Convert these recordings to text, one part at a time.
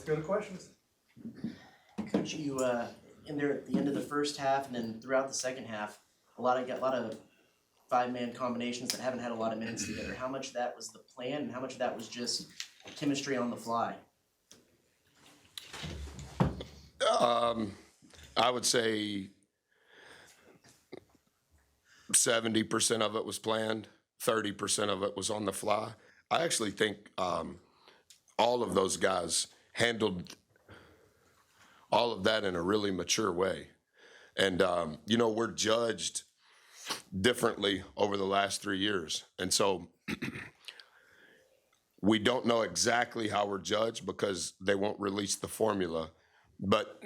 go to questions. Coach, you in there at the end of the first half and then throughout the second half, a lot of five-man combinations that haven't had a lot of minutes together. How much of that was the plan, and how much of that was just chemistry on the fly? I would say 70% of it was planned, 30% of it was on the fly. I actually think all of those guys handled all of that in a really mature way. And, we're judged differently over the last 3 years. And so we don't know exactly how we're judged because they won't release the formula. But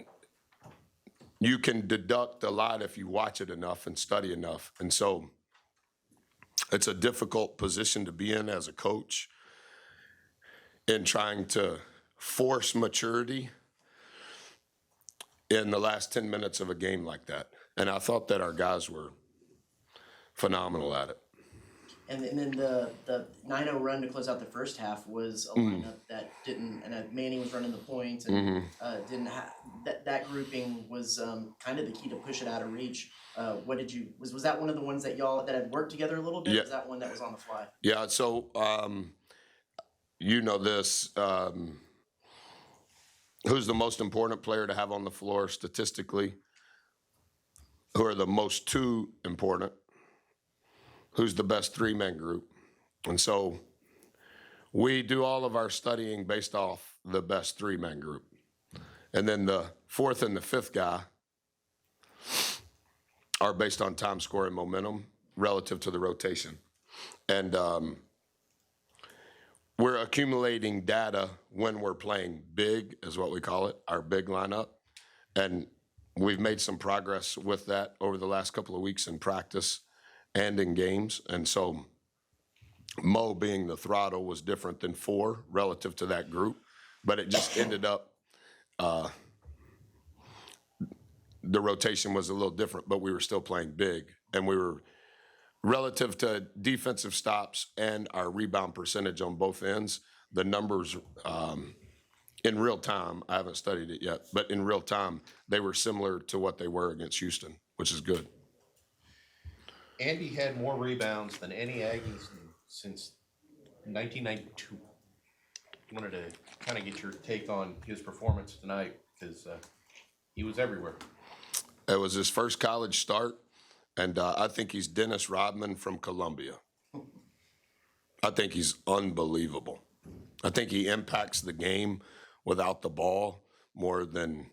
you can deduct a lot if you watch it enough and study enough. And so it's a difficult position to be in as a coach in trying to force maturity in the last 10 minutes of a game like that. And I thought that our guys were phenomenal at it. And then the 9-0 run to close out the first half was a lineup that didn't, and Manning was running the point, and didn't have that grouping was kind of the key to push it out of reach. What did you was that one of the ones that y'all that had worked together a little bit? Yeah. Or was that one that was on the fly? Yeah. So this. Who's the most important player to have on the floor statistically? Who are the most two important? Who's the best three-man group? And so we do all of our studying based off the best three-man group. And then the fourth and the fifth guy are based on time, score, and momentum relative to the rotation. And we're accumulating data when we're playing big, is what we call it, our big lineup. And we've made some progress with that over the last couple of weeks in practice and in games. And so Mo being the throttle was different than 4 relative to that group. But it just ended up, the rotation was a little different, but we were still playing big. And we were, relative to defensive stops and our rebound percentage on both ends, the numbers in real time, I haven't studied it yet, but in real time, they were similar to what they were against Houston, which is good. Andy had more rebounds than any Aggies since 1992. I wanted to kind of get your take on his performance tonight because he was everywhere. It was his first college start, and I think he's Dennis Rodman from Columbia. I think he's unbelievable. I think he impacts the game without the ball more than,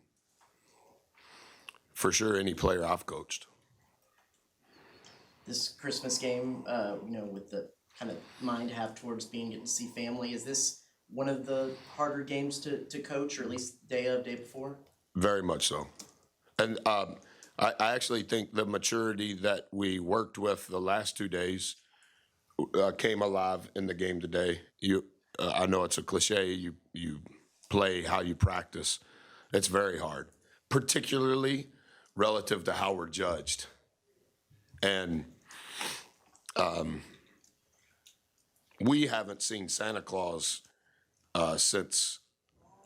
for sure, any player I've coached. This Christmas game, with the kind of mind have towards getting to see family, is this one of the harder games to coach, or at least day before? Very much so. And I actually think the maturity that we worked with the last 2 days came alive in the game today. I know it's a cliche, you play how you practice. It's very hard, particularly relative to how we're judged. And we haven't seen Santa Claus since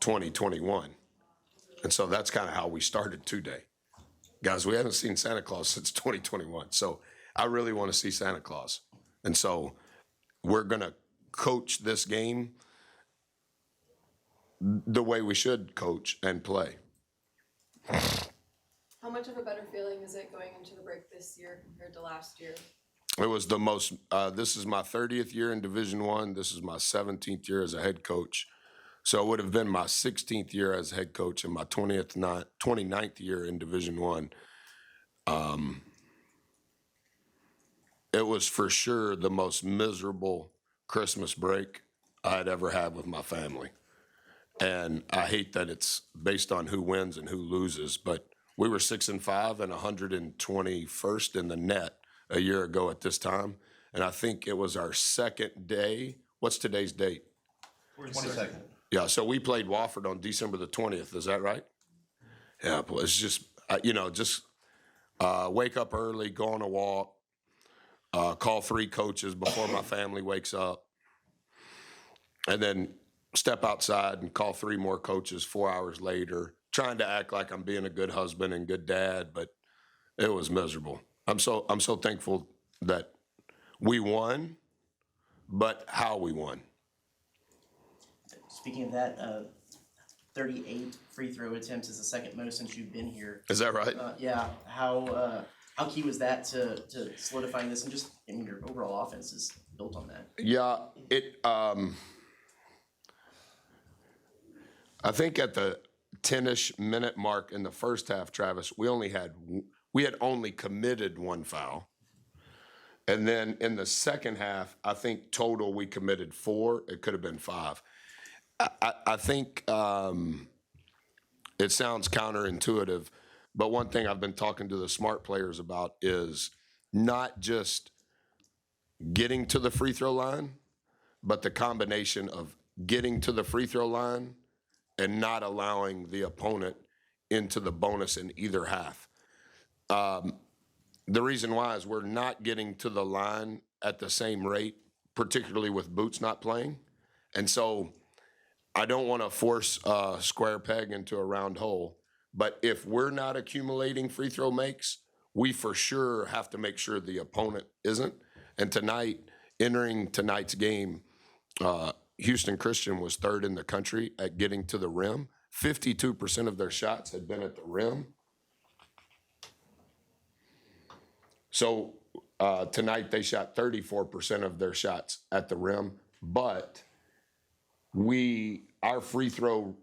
2021. And so that's kind of how we started today. Guys, we haven't seen Santa Claus since 2021. So I really want to see Santa Claus. And so we're going to coach this game the way we should coach and play. How much of a better feeling is it going into the break this year compared to last year? It was the most, this is my 30th year in Division I. This is my 17th year as a head coach. So it would have been my 16th year as head coach and my 29th year in Division I. It was for sure the most miserable Christmas break I had ever had with my family. And I hate that it's based on who wins and who loses, but we were 6-5 and 121st in the net a year ago at this time. And I think it was our second day. What's today's date? 22nd. Yeah, so we played Wofford on December the 20th. Is that right? Yeah, but it's just, wake up early, go on a walk, call 3 coaches before my family wakes up. And then step outside and call 3 more coaches 4 hours later, trying to act like I'm being a good husband and good dad, but it was miserable. I'm so thankful that we won, but how we won. Speaking of that, 38 free throw attempts is the second most since you've been here. Is that right? Yeah, how key was that to solidifying this, and just, I mean, your overall offense is built on that. Yeah, I think at the 10-ish minute mark in the first half, Travis, we had only committed 1 foul. And then in the second half, I think total we committed 4. It could have been 5. I think it sounds counterintuitive, but one thing I've been talking to the smart players about is not just getting to the free throw line, but the combination of getting to the free throw line and not allowing the opponent into the bonus in either half. The reason why is we're not getting to the line at the same rate, particularly with Boots not playing. And so I don't want to force a square peg into a round hole, but if we're not accumulating free throw makes, we for sure have to make sure the opponent isn't. And entering tonight's game, Houston Christian was 3rd in the country at getting to the rim. 52% of their shots had been at the rim. So tonight they shot 34% of their shots at the rim, but our free throw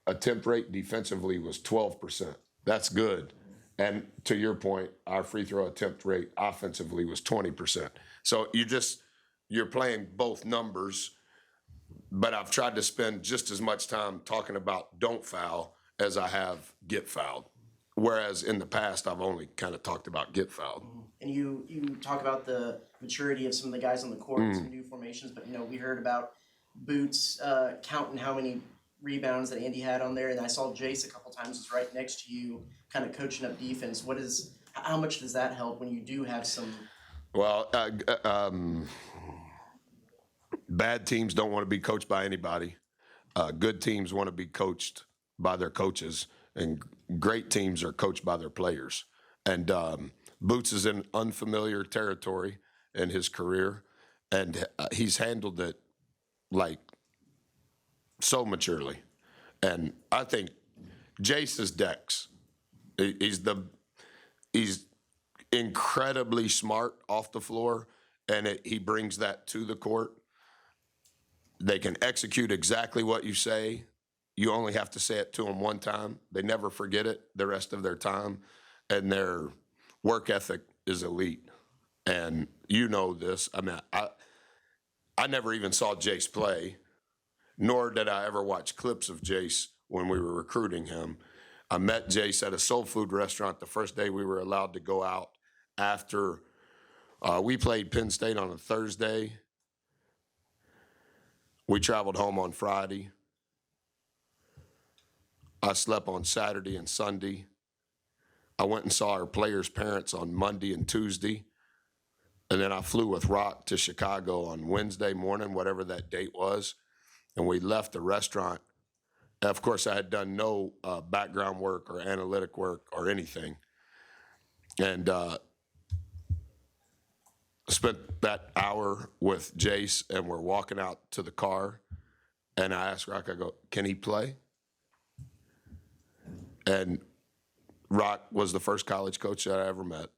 attempt rate defensively was 12%. That's good. And to your point, our free throw attempt rate offensively was 20%. So you're playing both numbers, but I've tried to spend just as much time talking about don't foul as I have get fouled. Whereas in the past, I've only kind of talked about get fouled. And you talk about the maturity of some of the guys on the court, some new formations, but we heard about Boots counting how many rebounds that Andy had on there, and I saw Jace a couple times was right next to you, kind of coaching up defense. How much does that help when you do have some? Well, bad teams don't want to be coached by anybody. Good teams want to be coached by their coaches, and great teams are coached by their players. And Boots is in unfamiliar territory in his career, and he's handled it like so maturely. And I think Jace is Dex. He's incredibly smart off the floor, and he brings that to the court. They can execute exactly what you say. You only have to say it to them one time. They never forget it the rest of their time, and their work ethic is elite. And you know this. I mean, I never even saw Jace play, nor did I ever watch clips of Jace when we were recruiting him. I met Jace at a soul food restaurant the first day we were allowed to go out after we played Penn State on a Thursday. We traveled home on Friday. I slept on Saturday and Sunday. I went and saw our players' parents on Monday and Tuesday. And then I flew with Rock to Chicago on Wednesday morning, whatever that date was. And we left the restaurant. And of course, I had done no background work or analytic work or anything. And spent that hour with Jace, and we're walking out to the car. And I asked Rock, I go, can he play? And Rock was the first college coach that I ever met.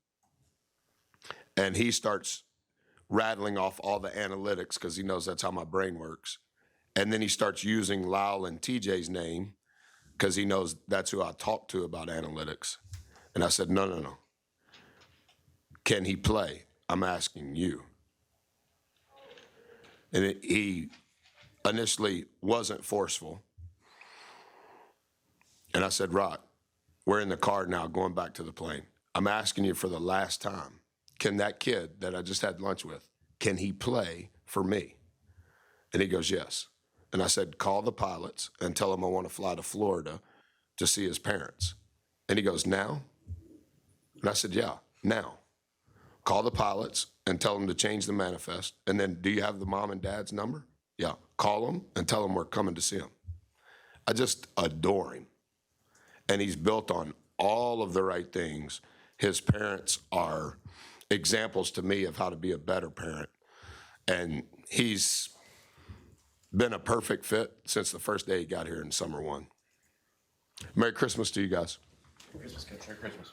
And he starts rattling off all the analytics because he knows that's how my brain works. And then he starts using Lyle and TJ's name because he knows that's who I talk to about analytics. And I said, no. Can he play? I'm asking you. And he initially wasn't forceful. And I said, Rock, we're in the car now going back to the plane. I'm asking you for the last time. Can that kid that I just had lunch with, can he play for me? And he goes, yes. And I said, call the pilots and tell them I want to fly to Florida to see his parents. And he goes, now? And I said, yeah, now. Call the pilots and tell them to change the manifest. And then, do you have the mom and dad's number? Yeah, call him and tell him we're coming to see him. I just adore him. And he's built on all of the right things. His parents are examples to me of how to be a better parent. And he's been a perfect fit since the first day he got here in summer one. Merry Christmas to you guys. Christmas, Coach. Merry Christmas.